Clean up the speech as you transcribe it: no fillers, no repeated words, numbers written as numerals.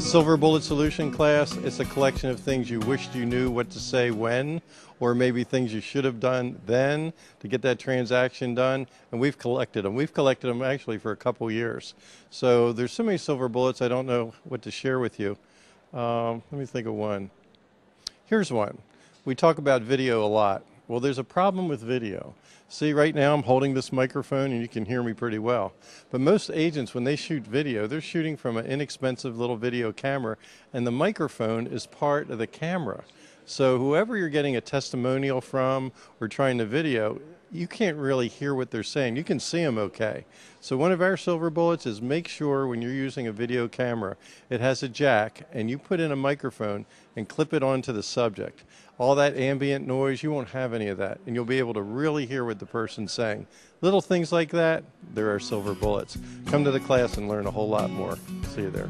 Silver Bullet Solution class, it's a collection of things you wished you knew what to say when, or maybe things you should have done then to get that transaction done, and we've collected them. We've collected them actually for a couple years. So there's so many silver bullets, I don't know what to share with you. Let me think of one. Here's one. We talk about video a lot. Well, there's a problem with video. See, right now I'm holding this microphone and you can hear me pretty well. But most agents, when they shoot video, they're shooting from an inexpensive little video camera, and the microphone is part of the camera. So whoever you're getting a testimonial from or trying to video, you can't really hear what they're saying. You can see them okay. So one of our silver bullets is make sure when you're using a video camera, it has a jack, and you put in a microphone and clip it onto the subject. All that ambient noise, you won't have any of that, and you'll be able to really hear what the person's saying. Little things like that, there are silver bullets. Come to the class and learn a whole lot more. See you there.